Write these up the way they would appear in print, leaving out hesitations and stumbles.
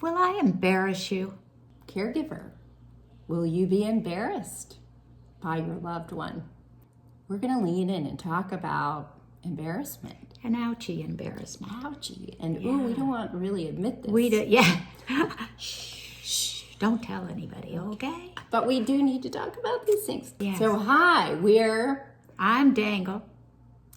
Will I embarrass you? Caregiver, will you be embarrassed by your loved one? We're going to lean in and talk about embarrassment. An ouchie embarrassment. Ouchie. And ooh, we don't want to really admit this. We do, yeah. Shh, don't tell anybody, okay? But we do need to talk about these things. Yes. So hi, I'm Dangle.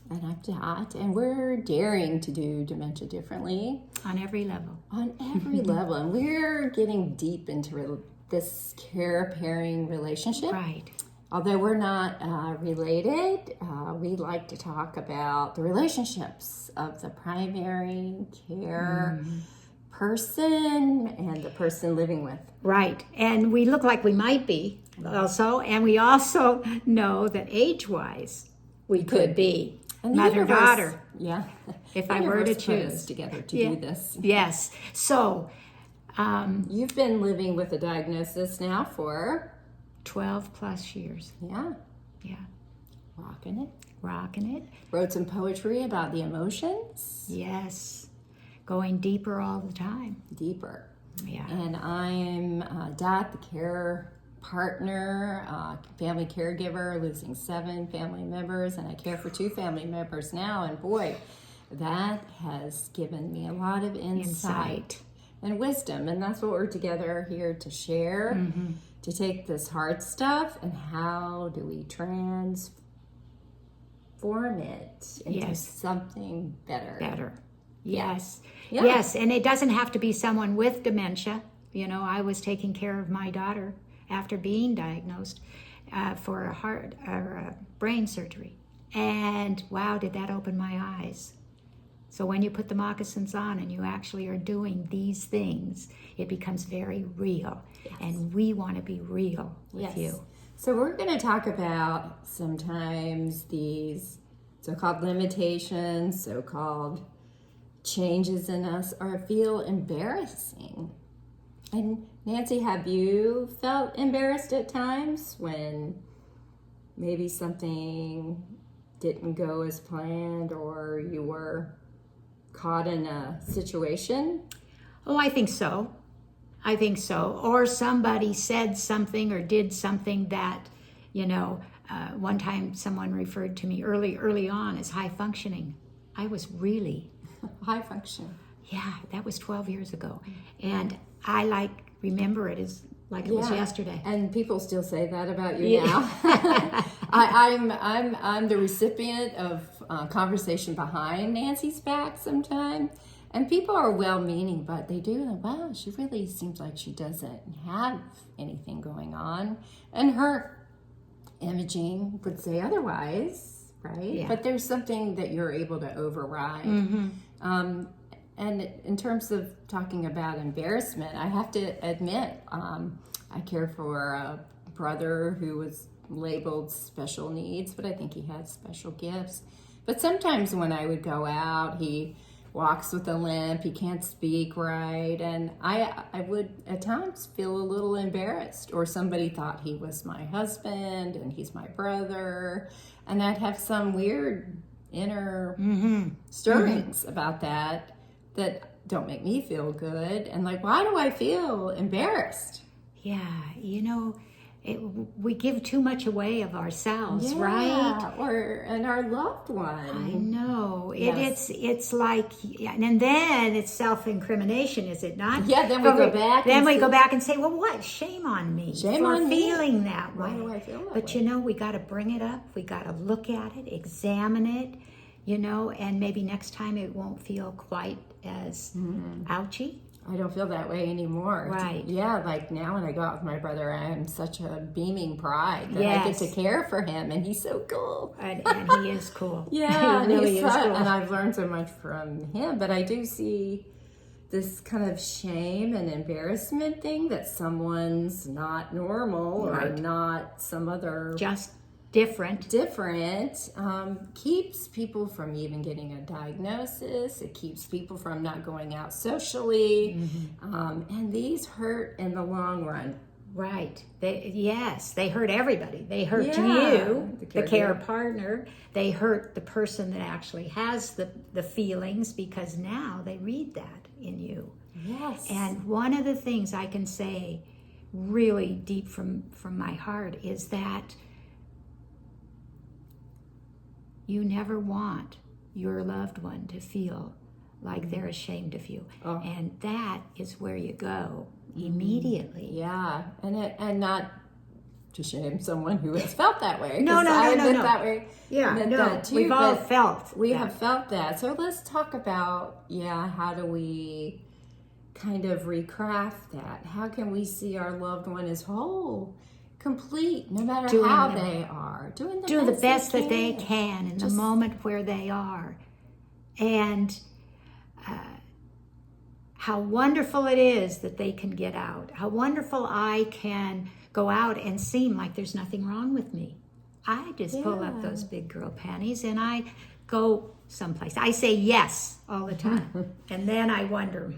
And I'm Dot, and we're daring to do dementia differently. On every level. On every level. And we're getting deep into this care-pairing relationship. Right. Although we're not related, we like to talk about the relationships of the primary care person and the person living with. Right. And we look like we might be also. And we also know that age-wise, we could be mother-daughter. Yeah. If I were to choose. Together to do this. Yes. So. You've been living with a diagnosis now for 12 plus years. Yeah. Yeah. Rocking it. it. Wrote some poetry about the emotions. Yes. Going deeper all the time. Deeper. Yeah. And I'm Dot, the care partner, family caregiver, losing 7 family members, and I care for 2 family members now. And boy, that has given me a lot of insight. And wisdom. And that's what we're together here to share. To take this hard stuff and how do we transform it into something better. Yes. Yeah. Yes. And it doesn't have to be someone with dementia. You know, I was taking care of my daughter after being diagnosed for a heart or a brain surgery. And wow, did that open my eyes. So when you put the moccasins on and you actually are doing these things, it becomes very real. Yes. And we want to be real with you. So we're going to talk about sometimes these so-called limitations, so-called changes in us, or feel embarrassing. And Nancy, have you felt embarrassed at times when maybe something didn't go as planned or you were caught in a situation? Oh, I think so. Or somebody said something or did something that, you know, one time someone referred to me early on as high functioning. I was really high function. Yeah, that was 12 years ago. And I remember it as like it was yesterday. And people still say that about you now. I'm the recipient of conversation behind Nancy's back sometimes. And people are well-meaning, but they do like, wow, she really seems like she doesn't have anything going on. And her imaging would say otherwise, right? Yeah. But there's something that you're able to override. And in terms of talking about embarrassment, I have to admit, I care for a brother who was labeled special needs, but I think he has special gifts. But sometimes when I would go out, he walks with a limp, he can't speak right, and I would at times feel a little embarrassed, or somebody thought he was my husband and he's my brother, and I'd have some weird inner stirrings about that don't make me feel good, and like, why do I feel embarrassed? Yeah, you know, we give too much away of ourselves, right? And our loved one. I know. Yes. It's like, and then it's self-incrimination, is it not? Yeah, then we go back. Then we go back and say, well, what? Shame on me for feeling that way. Why do I feel that way? But you know, we got to bring it up. We got to look at it, examine it, you know, and maybe next time it won't feel quite as ouchy. I don't feel that way anymore. Right. Yeah, like now when I go out with my brother, I am such a beaming pride that I get to care for him, and he's so cool. And he is cool. Yeah, he really is cool. And I've learned so much from him, but I do see this kind of shame and embarrassment thing that someone's not normal or not some other... Just different keeps people from even getting a diagnosis. It keeps people from not going out socially, and these hurt in the long run. Right. They hurt everybody. They hurt you, the care partner. They hurt the person that actually has the feelings, because now they read that in you. Yes. And one of the things I can say really deep from my heart is that you never want your loved one to feel like they're ashamed of you. Oh. And that is where you go immediately. Yeah. And not to shame someone who has felt that way. No. I've been that way. Yeah, that too, we've all but felt we that. have felt that. So let's talk about, how do we kind of recraft that? How can we see our loved one as whole, complete, no matter how they are, doing the best that they can in the moment where they are. And how wonderful it is that they can get out. How wonderful I can go out and seem like there's nothing wrong with me. I just pull up those big girl panties and I go someplace. I say yes all the time. And then I wonder,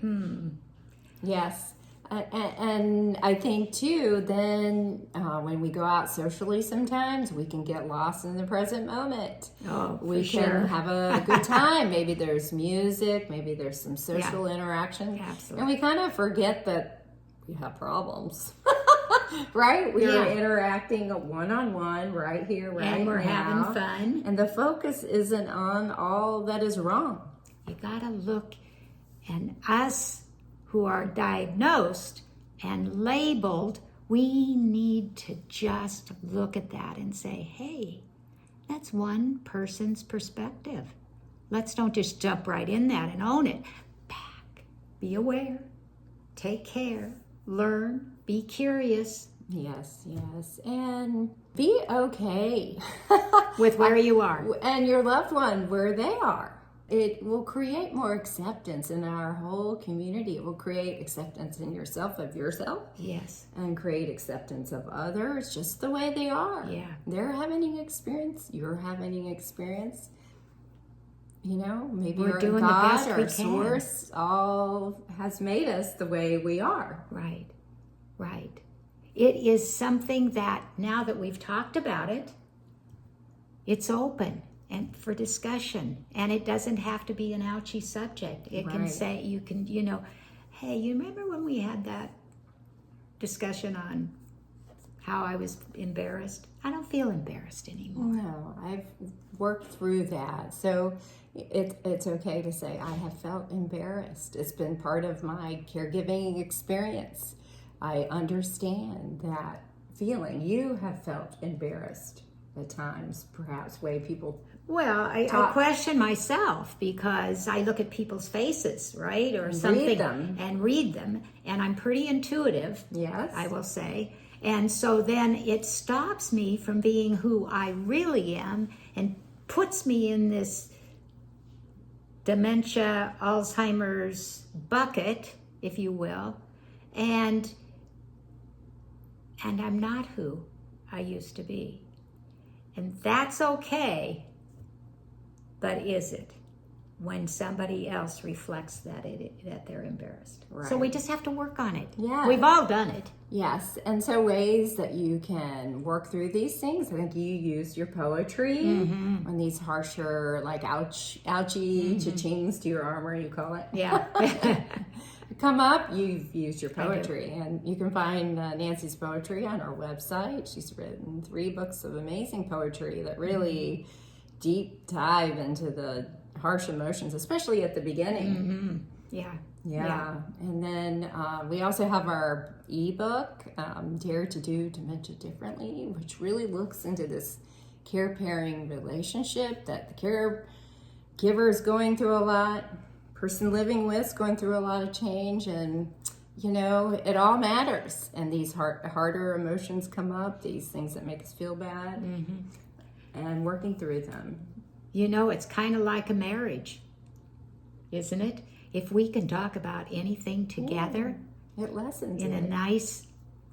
Yes. And I think too, then when we go out socially sometimes, we can get lost in the present moment. Oh, we for can sure. have a good time. Maybe there's music, maybe there's some social interaction. Absolutely. And we kind of forget that we have problems. Right? We're interacting one-on-one right here, right now. And we're having fun. And the focus isn't on all that is wrong. You gotta look, and us who are diagnosed and labeled, we need to just look at that and say, hey, that's one person's perspective. Let's don't just jump right in that and own it. Back, be aware, take care, learn, be curious. Yes, and be okay with where you are. And your loved one, where they are. It will create more acceptance in our whole community. It will create acceptance in yourself of yourself. Yes. And create acceptance of others just the way they are. Yeah. They're having an experience. You're having an experience. Maybe we're doing God the best or we Source all has made us the way we are. Right. It is something that now that we've talked about it, it's open and for discussion, and it doesn't have to be an ouchy subject. It can say, you can, hey, you remember when we had that discussion on how I was embarrassed? I don't feel embarrassed anymore. No, I've worked through that. So it's okay to say I have felt embarrassed. It's been part of my caregiving experience. I understand that feeling. You have felt embarrassed at times, perhaps, way people Well, I question myself because I look at people's faces, right? Or and something. read them. And I'm pretty intuitive, Yes. I will say. And so then it stops me from being who I really am and puts me in this dementia, Alzheimer's bucket, if you will. And I'm not who I used to be. And that's okay. But is it when somebody else reflects that that they're embarrassed? Right. So we just have to work on it. Yeah. We've all done it. Yes, and so ways that you can work through these things. I think you used your poetry on these harsher, like ouchie cha-chings to your armor, you call it. Yeah. Come up, you've used your poetry, and you can find Nancy's poetry on our website. She's written 3 books of amazing poetry that really deep dive into the harsh emotions, especially at the beginning. Yeah. And then we also have our ebook, Dare to Do Dementia Differently, which really looks into this care-pairing relationship that the caregiver is going through a lot, person living with is going through a lot of change, and it all matters. And these harder emotions come up, these things that make us feel bad, and working through them. It's kind of like a marriage, isn't it? If we can talk about anything together it lessens in a nice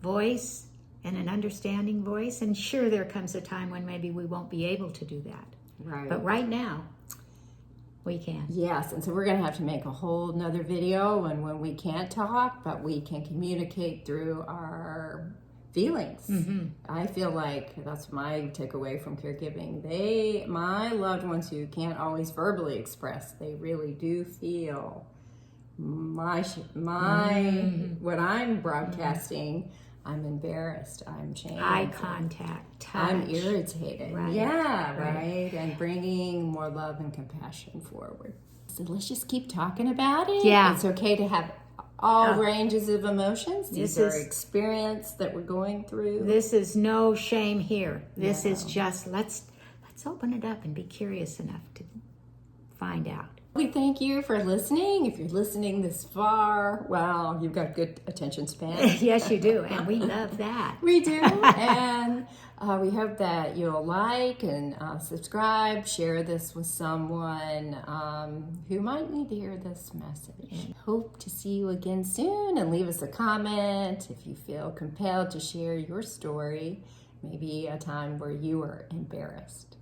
voice and an understanding voice, and sure, there comes a time when maybe we won't be able to do that. Right. But right now, we can. Yes, and so we're going to have to make a whole nother video when we can't talk, but we can communicate through our feelings. I feel like that's my takeaway from caregiving. My loved ones who can't always verbally express, they really do feel what I'm broadcasting, I'm embarrassed, I'm ashamed, Eye contact, touch. I'm irritated. Right, Yeah, right. right. And bringing more love and compassion forward. So let's just keep talking about it. Yeah. It's okay to have all ranges of emotions. These This are is- experience that we're going through. This is no shame here. This is No. just let's open it up and be curious enough to find out. We thank you for listening. If you're listening this far, wow, you've got good attention span. Yes, you do, and we love that. We do, and we hope that you'll like and subscribe, share this with someone who might need to hear this message. Hope to see you again soon, and leave us a comment if you feel compelled to share your story, maybe a time where you were embarrassed.